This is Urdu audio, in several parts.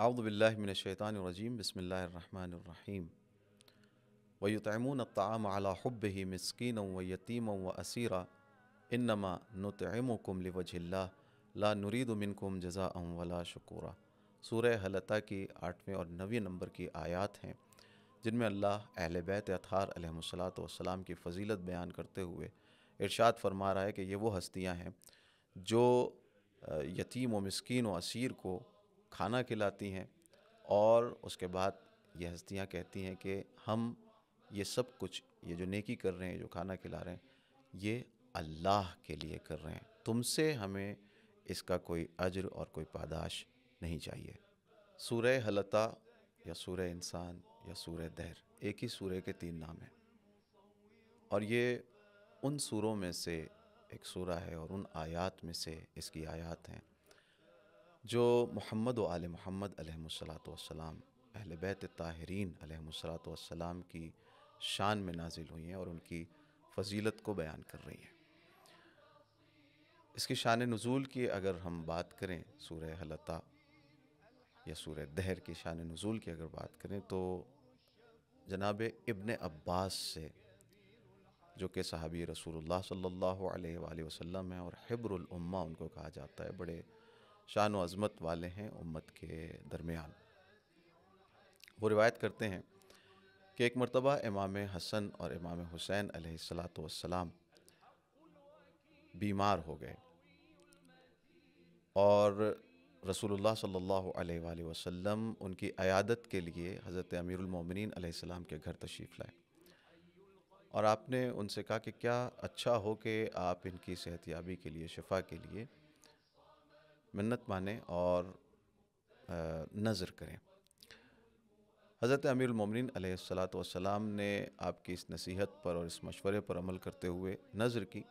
اعوذ باللہ من الشیطان الرجیم بسم اللہ الرحمن الرحیم وَيُطْعِمُونَ الطَّعَامَ عَلَى حُبِّهِ مِسْكِينًا وَيَتِيمًا وَأَسِيرًا إِنَّمَا نُطْعِمُكُمْ لِوَجْهِ اللَّهِ لَا نُرِيدُ مِنْكُمْ جَزَاءً وَلَا شُكُورًا۔ سورہ حلطہ کی 8ویں اور 9ویں نمبر کی آیات ہیں جن میں اللہ اہل بیت اطہار علیہم السلام کی فضیلت بیان کرتے ہوئے ارشاد فرما رہا ہے کہ یہ وہ ہستیاں ہیں جو یتیم و مسکین و اسیر کو کھانا کھلاتی ہیں، اور اس کے بعد یہ ہستیاں کہتی ہیں کہ ہم یہ سب کچھ، یہ جو نیکی کر رہے ہیں، جو کھانا کھلا رہے ہیں، یہ اللہ کے لیے کر رہے ہیں، تم سے ہمیں اس کا کوئی اجر اور کوئی پاداش نہیں چاہیے۔ سورہ حلطہ یا سورہ انسان یا سورہ دہر ایک ہی سورہ کے 3 نام ہیں، اور یہ ان سوروں میں سے ایک سورہ ہے اور ان آیات میں سے اس کی آیات ہیں جو محمد و آل محمد علیہم السلام، اہل بیت طاہرین علیہم السلام کی شان میں نازل ہوئی ہیں اور ان کی فضیلت کو بیان کر رہی ہیں۔ اس کی شان نزول کی اگر ہم بات کریں، سورہ حلطہ یا سورہ دہر کی شان نزول کی اگر بات کریں تو جناب ابن عباس سے، جو کہ صحابی رسول اللہ صلی اللہ علیہ وآلہ وسلم ہیں اور حبر الامہ ان کو کہا جاتا ہے، بڑے شان و عظمت والے ہیں امت کے درمیان۔ وہ روایت کرتے ہیں کہ ایک مرتبہ امام حسن اور امام حسین علیہ السلام بیمار ہو گئے اور رسول اللہ صلی اللہ علیہ وآلہ وسلم ان کی عیادت کے لیے حضرت امیر المومنین علیہ السلام کے گھر تشریف لائے، اور آپ نے ان سے کہا کہ کیا اچھا ہو کہ آپ ان کی صحت یابی کے لیے، شفا کے لیے منت مانیں اور نذر کریں۔ حضرت امیر المومنین علیہ السلام نے آپ کی اس نصیحت پر اور اس مشورے پر عمل کرتے ہوئے نذر کی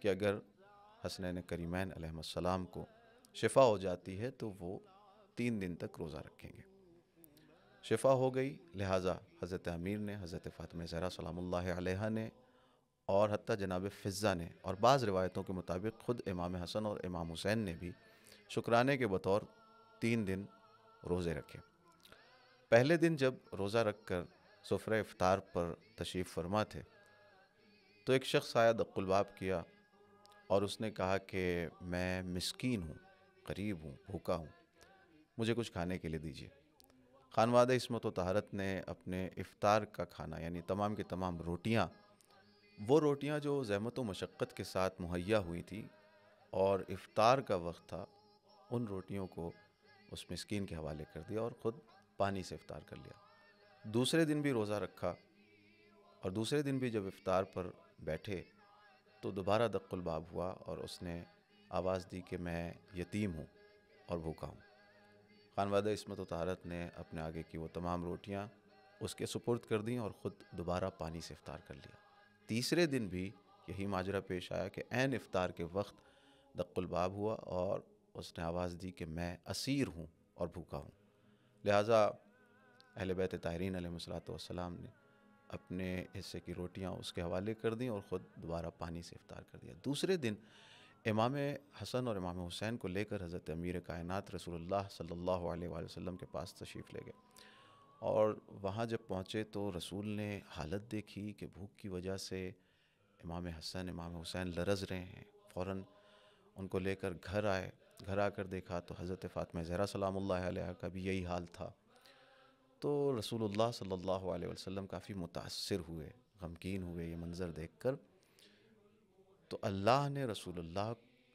کہ اگر حسنین کریمین علیہ السلام کو شفا ہو جاتی ہے تو وہ 3 دن تک روزہ رکھیں گے۔ شفا ہو گئی، لہٰذا حضرت امیر نے، حضرت فاطمہ زہرا سلام اللہ علیہا نے، اور حتیٰ جناب فضہ نے، اور بعض روایتوں کے مطابق خود امام حسن اور امام حسین نے بھی شکرانے کے بطور 3 دن روزے رکھے۔ پہلے دن جب روزہ رکھ کر سفرہ افطار پر تشریف فرما تھے تو ایک شخص آیا، دق الباب کیا، اور اس نے کہا کہ میں مسکین ہوں، غریب ہوں، بھوکا ہوں، مجھے کچھ کھانے کے لیے دیجیے۔ خانوادہ عصمت و طہارت نے اپنے افطار کا کھانا، یعنی تمام کی تمام روٹیاں، وہ روٹیاں جو زحمت و مشقت کے ساتھ مہیا ہوئی تھیں اور افطار کا وقت تھا، ان روٹیوں کو اس مسکین کے حوالے کر دیا اور خود پانی سے افطار کر لیا۔ دوسرے دن بھی روزہ رکھا، اور دوسرے دن بھی جب افطار پر بیٹھے تو دوبارہ دق الباب ہوا اور اس نے آواز دی کہ میں یتیم ہوں اور بھوکا ہوں۔ خانوادہ عصمت و طہارت نے اپنے آگے کی وہ تمام روٹیاں اس کے سپرد کر دیں اور خود دوبارہ پانی سے افطار کر لیا۔ تیسرے دن بھی یہی ماجرا پیش آیا کہ عین افطار کے وقت دق الباب ہوا اور اس نے آواز دی کہ میں اسیر ہوں اور بھوکا ہوں۔ لہٰذا اہل بیت طاہرین علیہ السلام نے اپنے حصے کی روٹیاں اس کے حوالے کر دیں اور خود دوبارہ پانی سے افطار کر دیا۔ دوسرے دن امام حسن اور امام حسین کو لے کر حضرت امیر کائنات رسول اللہ صلی اللہ علیہ وآلہ وسلم کے پاس تشریف لے گئے، اور وہاں جب پہنچے تو رسول نے حالت دیکھی کہ بھوک کی وجہ سے امام حسن، امام حسین لرز رہے ہیں۔ فوراً ان کو لے کر گھر آئے، گھر آ کر دیکھا تو حضرت فاطمہ زہرا سلام اللہ علیہا کا بھی یہی حال تھا۔ تو رسول اللہ صلی اللہ علیہ وسلم کافی متاثر ہوئے، غمگین ہوئے یہ منظر دیکھ کر۔ تو اللہ نے رسول اللہ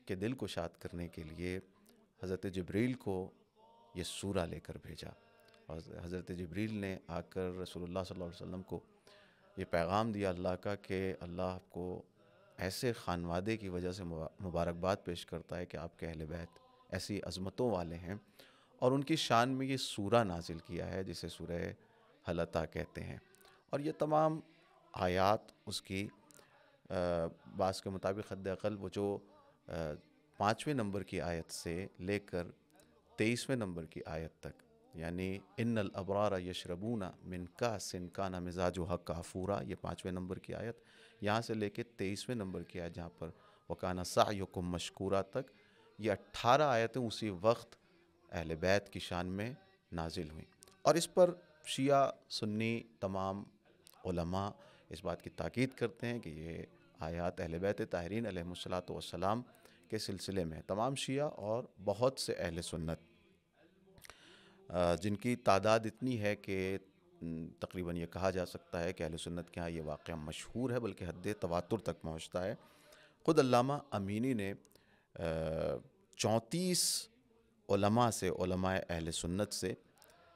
کے دل کو شاد کرنے کے لیے حضرت جبریل کو یہ سورہ لے کر بھیجا، اور حضرت جبریل نے آ کر رسول اللہ صلی اللہ علیہ وسلم کو یہ پیغام دیا اللہ کا کہ اللہ آپ کو ایسے خانوادے کی وجہ سے مبارکباد پیش کرتا ہے کہ آپ کے اہل بیت ایسی عظمتوں والے ہیں، اور ان کی شان میں یہ سورہ نازل کیا ہے جسے سورہ حلطہ کہتے ہیں۔ اور یہ تمام آیات اس کی بعض کے مطابق حد اقل وہ جو 5ویں نمبر کی آیت سے لے کر 23ویں نمبر کی آیت تک، یعنی ان الابرار یشربون من کأس کان مزاجها کافورا، یہ 5ویں نمبر کی آیت، یہاں سے لے کے 23ویں نمبر کی آیت جہاں پر وکان سعیکم مشکورا تک، یہ 18 آیتیں اسی وقت اہل بیت کی شان میں نازل ہوئیں۔ اور اس پر شیعہ سنی تمام علماء اس بات کی تاکید کرتے ہیں کہ یہ آیات اہل بیت طاہرین علیہم الصلاۃ والسلام کے سلسلے میں تمام شیعہ اور بہت سے اہل سنت، جن کی تعداد اتنی ہے کہ تقریباً یہ کہا جا سکتا ہے کہ اہل سنت کے ہاں یہ واقعہ مشہور ہے، بلکہ حد تواتر تک پہنچتا ہے۔ خود علامہ امینی نے 34 علماء سے، علماء اہل سنت سے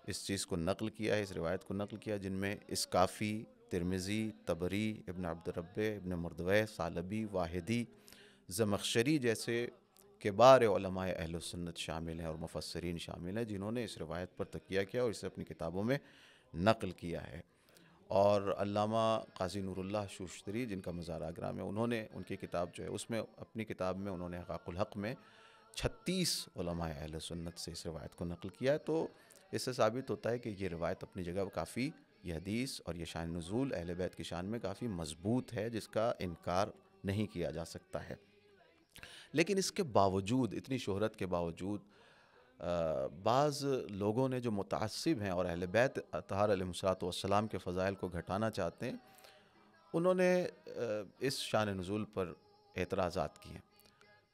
اس چیز کو نقل کیا ہے، اس روایت کو نقل کیا، جن میں اسکافی، ترمذی، طبری، ابن عبد الرب، ابن مردویہ، ثعلبی، واحدی، زمخشری جیسے کبار علماء اہل سنت شامل ہیں اور مفسرین شامل ہیں، جنہوں نے اس روایت پر تکیہ کیا اور اسے اپنی کتابوں میں نقل کیا ہے۔ اور علامہ قاضی نور اللہ شوشتری، جن کا مزار آگرہ میں، انہوں نے ان کی کتاب جو ہے اس میں، اپنی کتاب میں انہوں نے حقاق الحق میں 36 علماء اہل سنت سے اس روایت کو نقل کیا ہے۔ تو اس سے ثابت ہوتا ہے کہ یہ روایت اپنی جگہ کافی، یہ حدیث اور یہ شان نزول اہل بیت کی شان میں کافی مضبوط ہے، جس کا انکار نہیں کیا جا سکتا ہے۔ لیکن اس کے باوجود، اتنی شہرت کے باوجود، بعض لوگوں نے جو متعصب ہیں اور اہل بیت اطہار علیہ الصلوۃ والسلام کے فضائل کو گھٹانا چاہتے ہیں، انہوں نے اس شان نزول پر اعتراضات کیے ہیں۔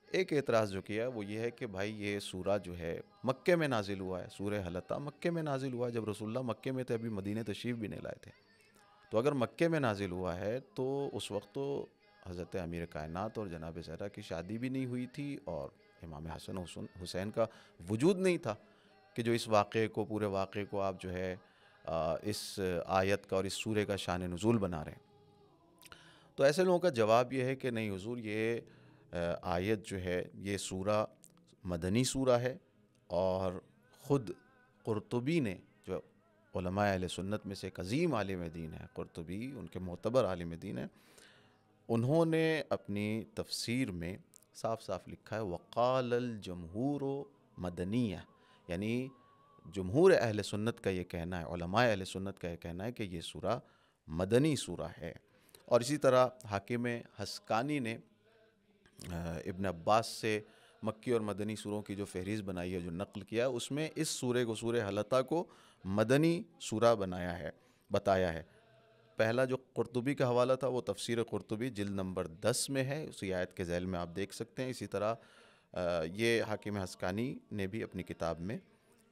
ایک اعتراض جو کیا وہ یہ ہے کہ بھائی یہ سورہ جو ہے مکے میں نازل ہوا ہے، سورہ حلقہ مکے میں نازل ہوا ہے، جب رسول اللہ مکے میں تھے، ابھی مدینہ تشریف بھی نہیں لائے تھے۔ تو اگر مکے میں نازل ہوا ہے تو اس وقت تو حضرت امیر کائنات اور جناب زہرا کی شادی بھی نہیں ہوئی تھی، اور امام حسن حسین کا وجود نہیں تھا کہ جو اس واقعے کو، پورے واقعے کو آپ جو ہے اس آیت کا اور اس سورے کا شان نزول بنا رہے ہیں۔ تو ایسے لوگوں کا جواب یہ ہے کہ نہیں حضور، یہ آیت جو ہے، یہ سورہ مدنی سورہ ہے، اور خود قرطبی نے، جو علماء اہل سنت میں سے ایک عظیم عالم دین ہے، قرطبی ان کے معتبر عالم دین ہے، انہوں نے اپنی تفسیر میں صاف صاف لکھا ہے وقال الجمہور مدنیہ، یعنی جمہور اہل سنت کا یہ کہنا ہے، علماء اہل سنت کا یہ کہنا ہے کہ یہ سورہ مدنی سورہ ہے۔ اور اسی طرح حاکم حسکانی نے ابن عباس سے مکی اور مدنی سوروں کی جو فہرست بنائی ہے، جو نقل کیا ہے، اس میں اس سورے کو، سورہ حلقہ کو مدنی سورہ بتایا ہے۔ پہلا جو قرطبی کا حوالہ تھا وہ تفسیر قرطبی جلد نمبر 10 میں ہے، اسی آیت کے ذیل میں آپ دیکھ سکتے ہیں۔ اسی طرح یہ حاکم حسکانی نے بھی اپنی کتاب میں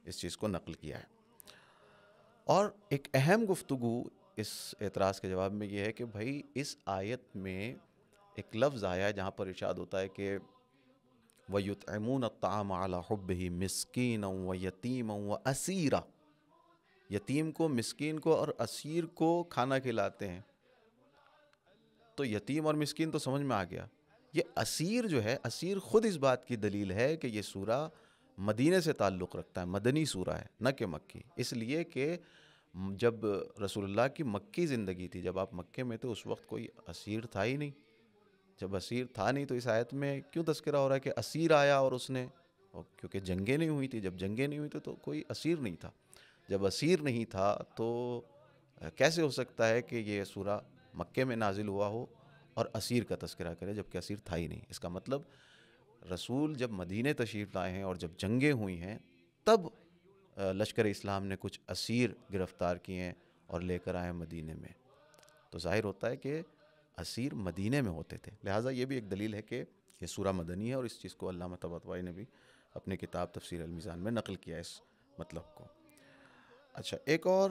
اس چیز کو نقل کیا ہے۔ اور ایک اہم گفتگو اس اعتراض کے جواب میں یہ ہے کہ بھائی اس آیت میں ایک لفظ آیا ہے جہاں پر ارشاد ہوتا ہے کہ وَيُطْعِمُونَ الطَّعَامَ عَلَى حُبِّهِ مِسْكِينًا وَيَتِيمًا وَأَسِيرًا، یتیم کو، مسکین کو اور اسیر کو کھانا کھلاتے ہیں۔ تو یتیم اور مسکین تو سمجھ میں آ گیا، یہ اسیر جو ہے، اسیر خود اس بات کی دلیل ہے کہ یہ سورہ مدینے سے تعلق رکھتا ہے، مدنی سورہ ہے، نہ کہ مکی، اس لیے کہ جب رسول اللہ کی مکی زندگی تھی، جب آپ مکے میں تھے، اس وقت کوئی اسیر تھا ہی نہیں۔ جب اسیر تھا نہیں تو اس آیت میں کیوں تذکرہ ہو رہا ہے کہ اسیر آیا اور اس نے، کیونکہ جنگیں نہیں ہوئی تھی، جب جنگیں نہیں ہوئی تھی تو کوئی اسیر نہیں تھا۔ جب اسیر نہیں تھا تو کیسے ہو سکتا ہے کہ یہ سورہ مکے میں نازل ہوا ہو اور اسیر کا تذکرہ کرے جبکہ اسیر تھا ہی نہیں؟ اس کا مطلب رسول جب مدینہ تشریف لائے ہیں اور جب جنگیں ہوئی ہیں، تب لشکر اسلام نے کچھ اسیر گرفتار کیے ہیں اور لے کر آئے مدینے میں۔ تو ظاہر ہوتا ہے کہ اسیر مدینے میں ہوتے تھے، لہٰذا یہ بھی ایک دلیل ہے کہ یہ سورہ مدنی ہے، اور اس چیز کو علامہ طباطبائی نے بھی اپنی کتاب تفسیر المیزان میں نقل کیا ہے اس مطلب کو۔ اچھا، ایک اور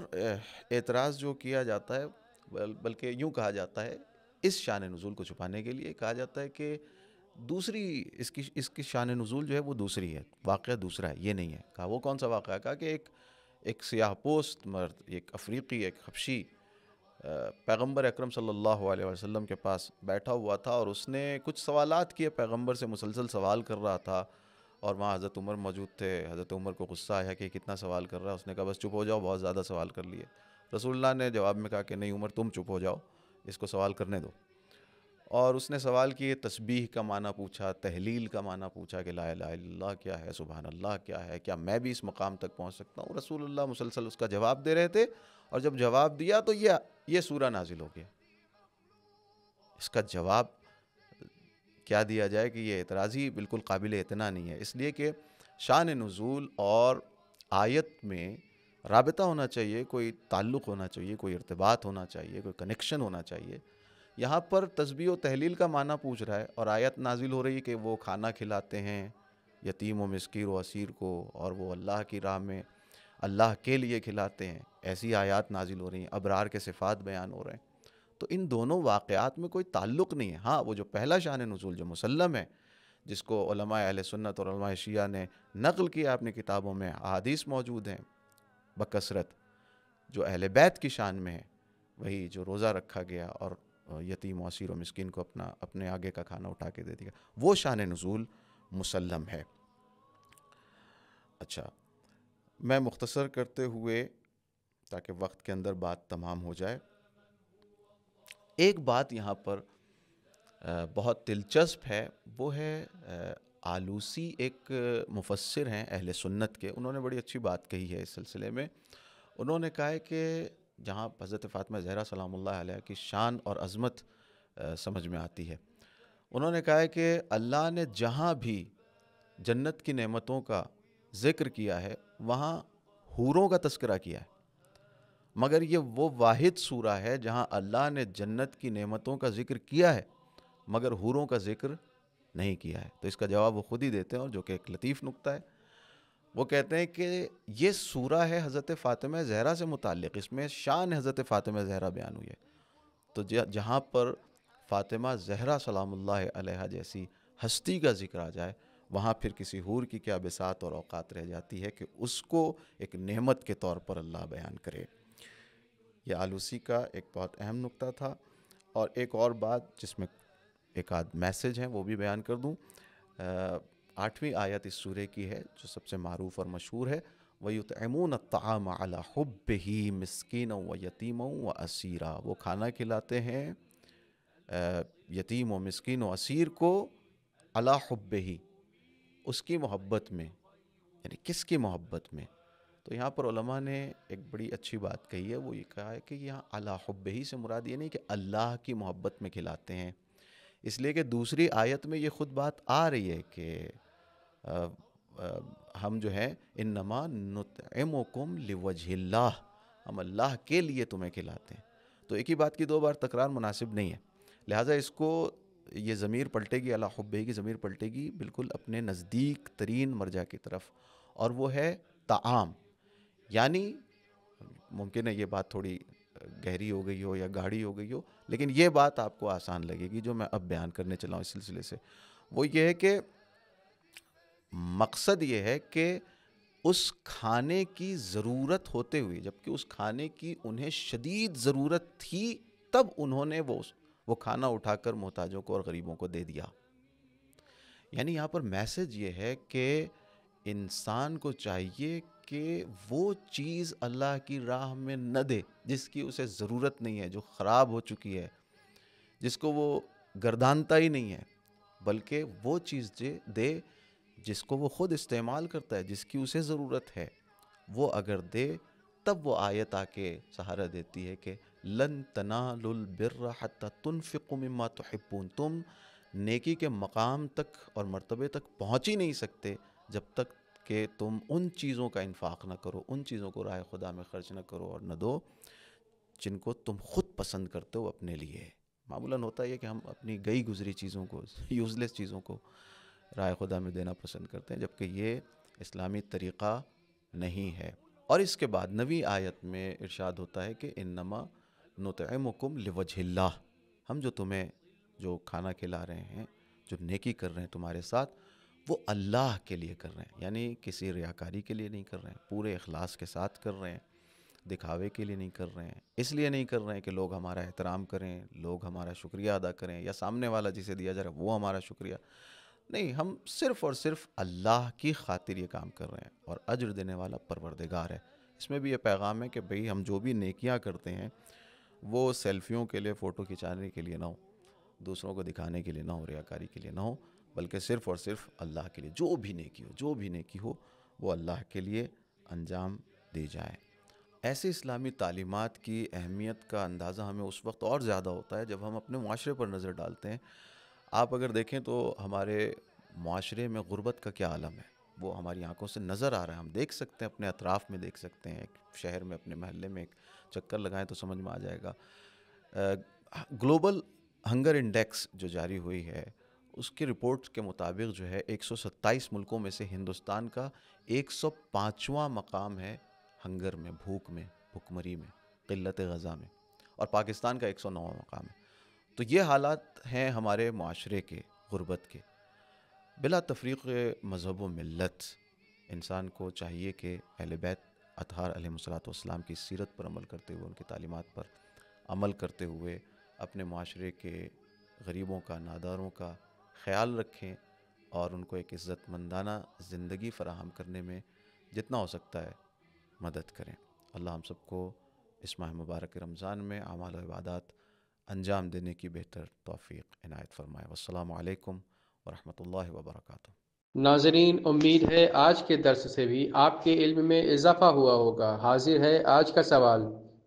اعتراض جو کیا جاتا ہے، بلکہ یوں کہا جاتا ہے، اس شان نزول کو چھپانے کے لیے کہا جاتا ہے کہ دوسری اس کی شان نزول جو ہے وہ دوسری ہے، واقعہ دوسرا ہے، یہ نہیں ہے۔ کہا وہ کون سا واقعہ؟ کہا کہ ایک سیاہ پوست مرد، ایک افریقی، ایک حبشی، پیغمبر اکرم صلی اللہ علیہ وسلم کے پاس بیٹھا ہوا تھا، اور اس نے کچھ سوالات کیے، پیغمبر سے مسلسل سوال کر رہا تھا، اور وہاں حضرت عمر موجود تھے۔ حضرت عمر کو غصہ آیا کہ کتنا سوال کر رہا ہے، اس نے کہا بس چپ ہو جاؤ، بہت زیادہ سوال کر لیے۔ رسول اللہ نے جواب میں کہا کہ نہیں عمر، تم چپ ہو جاؤ، اس کو سوال کرنے دو۔ اور اس نے سوال کیے، تسبیح کا معنی پوچھا، تحلیل کا معنی پوچھا کہ لا الہ الا اللہ کیا ہے، سبحان اللہ کیا ہے، کیا میں بھی اس مقام تک پہنچ سکتا ہوں؟ رسول اللہ مسلسل اس کا جواب دے رہے تھے، اور جب جواب دیا تو یہ سورہ نازل ہو گیا۔ اس کا جواب کیا دیا جائے کہ یہ اعتراض ہی بالکل قابل اعتنا نہیں ہے، اس لیے کہ شان نزول اور آیت میں رابطہ ہونا چاہیے، کوئی تعلق ہونا چاہیے، کوئی ارتباط ہونا چاہیے، کوئی کنیکشن ہونا چاہیے. یہاں پر تسبیح و تحلیل کا معنی پوچھ رہا ہے اور آیت نازل ہو رہی ہے کہ وہ کھانا کھلاتے ہیں یتیم و مسکین و اسیر کو، اور وہ اللہ کی راہ میں اللہ کے لیے کھلاتے ہیں. ایسی آیات نازل ہو رہی ہیں، ابرار کے صفات بیان ہو رہے ہیں. تو ان دونوں واقعات میں کوئی تعلق نہیں ہے. ہاں، وہ جو پہلا شان نزول جو مسلم ہے، جس کو علماء اہل سنت اور علماء شیعہ نے نقل کیا اپنی کتابوں میں، احادیث موجود ہیں بکثرت، جو اہل بیت کی شان میں ہے، وہی جو روزہ رکھا گیا اور یتیم و اسیر و مسکین کو اپنے آگے کا کھانا اٹھا کے دے دیا، وہ شان نزول مسلم ہے. اچھا، میں مختصر کرتے ہوئے تاکہ وقت کے اندر بات تمام ہو جائے، ایک بات یہاں پر بہت دلچسپ ہے، وہ ہے آلوسی ایک مفسر ہیں اہل سنت کے. انہوں نے بڑی اچھی بات کہی ہے اس سلسلے میں. انہوں نے کہا ہے کہ جہاں حضرت فاطمہ زہرا سلام اللہ علیہ کی شان اور عظمت سمجھ میں آتی ہے، انہوں نے کہا ہے کہ اللہ نے جہاں بھی جنت کی نعمتوں کا ذکر کیا ہے وہاں حوروں کا تذکرہ کیا ہے، مگر یہ وہ واحد سورہ ہے جہاں اللہ نے جنت کی نعمتوں کا ذکر کیا ہے مگر حوروں کا ذکر نہیں کیا ہے. تو اس کا جواب وہ خود ہی دیتے ہیں، اور جو کہ ایک لطیف نکتہ ہے. وہ کہتے ہیں کہ یہ سورہ ہے حضرت فاطمہ زہرا سے متعلق، اس میں شان حضرت فاطمہ زہرا بیان ہوئی ہے. تو جہاں پر فاطمہ زہرا سلام اللہ علیہ جیسی ہستی کا ذکر آ جائے، وہاں پھر کسی حور کی کیا بساط اور اوقات رہ جاتی ہے کہ اس کو ایک نعمت کے طور پر اللہ بیان کرے. یہ آلوسی کا ایک بہت اہم نکتہ تھا. اور ایک اور بات جس میں ایک آدھ میسج ہیں وہ بھی بیان کر دوں. 8ویں آیت اس سورے کی ہے جو سب سے معروف اور مشہور ہے، وَيُطْعِمُونَ الطَّعَامَ عَلَى حُبِّهِ مِسْكِينًا وَيَتِيمًا وَأَسِيرًا. وہ کھانا کھلاتے ہیں یتیم و مسکین و اسیر کو علی حبہ، اس کی محبت میں. یعنی کس کی محبت میں؟ تو یہاں پر علماء نے ایک بڑی اچھی بات کہی ہے. وہ یہ کہا ہے کہ یہاں علی حبہ سے مراد یہ نہیں کہ اللہ کی محبت میں کھلاتے ہیں، اس لیے کہ دوسری آیت میں یہ خود بات آ رہی ہے کہ ہم جو ہیں انما نطعمکم لوجہ اللہ، ہم اللہ کے لیے تمہیں کھلاتے ہیں. تو ایک ہی بات کی دو بار تکرار مناسب نہیں ہے، لہٰذا اس کو یہ ضمیر پلٹے گی، علی حبہ کی ضمیر پلٹے گی بالکل اپنے نزدیک ترین مرجع کی طرف، اور وہ ہے طعام. یعنی ممکن ہے یہ بات تھوڑی گہری ہو گئی ہو یا گاڑھی ہو گئی ہو، لیکن یہ بات آپ کو آسان لگے گی جو میں اب بیان کرنے چلا ہوں اس سلسلے سے. وہ یہ ہے کہ مقصد یہ ہے کہ اس کھانے کی ضرورت ہوتے ہوئے، جبکہ اس کھانے کی انہیں شدید ضرورت تھی، تب انہوں نے وہ کھانا اٹھا کر محتاجوں کو اور غریبوں کو دے دیا. یعنی یہاں پر میسج یہ ہے کہ انسان کو چاہیے کہ وہ چیز اللہ کی راہ میں نہ دے جس کی اسے ضرورت نہیں ہے، جو خراب ہو چکی ہے، جس کو وہ گردانتا ہی نہیں ہے، بلکہ وہ چیز دے جس کو وہ خود استعمال کرتا ہے، جس کی اسے ضرورت ہے. وہ اگر دے تب وہ آیت آ کے سہارا دیتی ہے کہ لن تنالوا البر حتى تنفقوا مما تحبون. تم نیکی کے مقام تک اور مرتبے تک پہنچ ہی نہیں سکتے جب تک کہ تم ان چیزوں کا انفاق نہ کرو، ان چیزوں کو راہ خدا میں خرچ نہ کرو اور نہ دو جن کو تم خود پسند کرتے ہو اپنے لیے. معمولاً ہوتا ہے کہ ہم اپنی گئی گزری چیزوں کو، یوزلیس چیزوں کو راہ خدا میں دینا پسند کرتے ہیں، جبکہ یہ اسلامی طریقہ نہیں ہے. اور اس کے بعد 9ویں آیت میں ارشاد ہوتا ہے کہ انما نطعمکم لوجہ اللہ، ہم جو تمہیں جو کھانا کھلا رہے ہیں، جو نیکی کر رہے ہیں تمہارے ساتھ، وہ اللہ کے لیے کر رہے ہیں. یعنی کسی ریاکاری کے لیے نہیں کر رہے ہیں، پورے اخلاص کے ساتھ کر رہے ہیں، دکھاوے کے لیے نہیں کر رہے ہیں، اس لیے نہیں کر رہے ہیں کہ لوگ ہمارا احترام کریں، لوگ ہمارا شکریہ ادا کریں، یا سامنے والا جسے دیا جا رہا ہے وہ ہمارا شکریہ. نہیں، ہم صرف اور صرف اللہ کی خاطر یہ کام کر رہے ہیں، اور اجر دینے والا پروردگار ہے. اس میں بھی یہ پیغام ہے کہ بھئی ہم جو بھی نیکیاں کرتے ہیں وہ سیلفیوں کے لیے، فوٹو کھنچانے کے لیے نہ ہو، دوسروں کو دکھانے کے لیے نہ ہو، ریاکاری کے لیے نہ ہو، بلکہ صرف اور صرف اللہ کے لیے. جو بھی نیکی ہو وہ اللہ کے لیے انجام دی جائے. ایسے اسلامی تعلیمات کی اہمیت کا اندازہ ہمیں اس وقت اور زیادہ ہوتا ہے جب ہم اپنے معاشرے پر نظر ڈالتے ہیں. آپ اگر دیکھیں تو ہمارے معاشرے میں غربت کا کیا عالم ہے. وہ ہماری آنکھوں سے نظر آ رہا ہے، ہم دیکھ سکتے ہیں، اپنے اطراف میں دیکھ سکتے ہیں، ایک شہر میں اپنے محلے میں ایک چکر لگائیں تو سمجھ میں آ جائے گا۔ گلوبل ہنگر انڈیکس جو جاری ہوئی ہے اس کی رپورٹس کے مطابق جو ہے 127 ملکوں میں سے ہندوستان کا 105واں مقام ہے ہنگر میں، بھوک میں، بھوکمری میں، قلت غذا میں، اور پاکستان کا 109واں مقام ہے۔ تو یہ حالات ہیں ہمارے معاشرے کے، غربت کے۔ بلا تفریق مذہب و ملت انسان کو چاہیے کہ اہل بیت اطہار علیہ الصلوۃ والسلام کی سیرت پر عمل کرتے ہوئے، ان کی تعلیمات پر عمل کرتے ہوئے اپنے معاشرے کے غریبوں کا، ناداروں کا خیال رکھیں اور ان کو ایک عزت مندانہ زندگی فراہم کرنے میں جتنا ہو سکتا ہے مدد کریں۔ اللہ ہم سب کو اس ماہ مبارک رمضان میں اعمال و عبادات انجام دینے کی بہتر توفیق عنایت فرمائے۔ والسلام علیکم ورحمۃ اللہ وبرکاتہ۔ ناظرین، امید ہے آج کے درس سے بھی آپ کے علم میں اضافہ ہوا ہوگا۔ حاضر ہے آج کا سوال: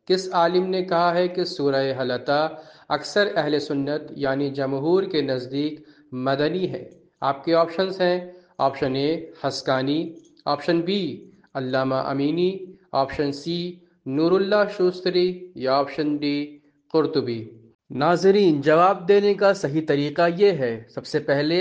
کس عالم نے کہا ہے کہ سورہ حلقہ اکثر اہل سنت یعنی جمہور کے نزدیک مدنی ہے؟ آپ کے آپشنز ہیں: آپشن اے حسکانی، آپشن بی علامہ امینی، آپشن سی نور اللہ شوستری، یا آپشن ڈی قرطبی۔ ناظرین، جواب دینے کا صحیح طریقہ یہ ہے: سب سے پہلے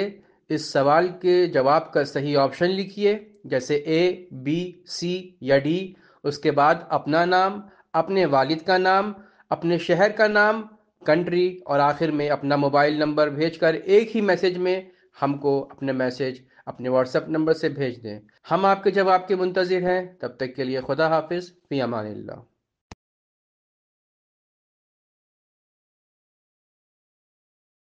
اس سوال کے جواب کا صحیح آپشن لکھیے، جیسے اے، بی، سی یا ڈی۔ اس کے بعد اپنا نام، اپنے والد کا نام، اپنے شہر کا نام، کنٹری، اور آخر میں اپنا موبائل نمبر بھیج کر ایک ہی میسج میں ہم کو اپنے میسج اپنے واٹس ایپ نمبر سے بھیج دیں۔ ہم آپ کے جواب کے منتظر ہیں۔ تب تک کے لیے خدا حافظ، فی امان اللہ۔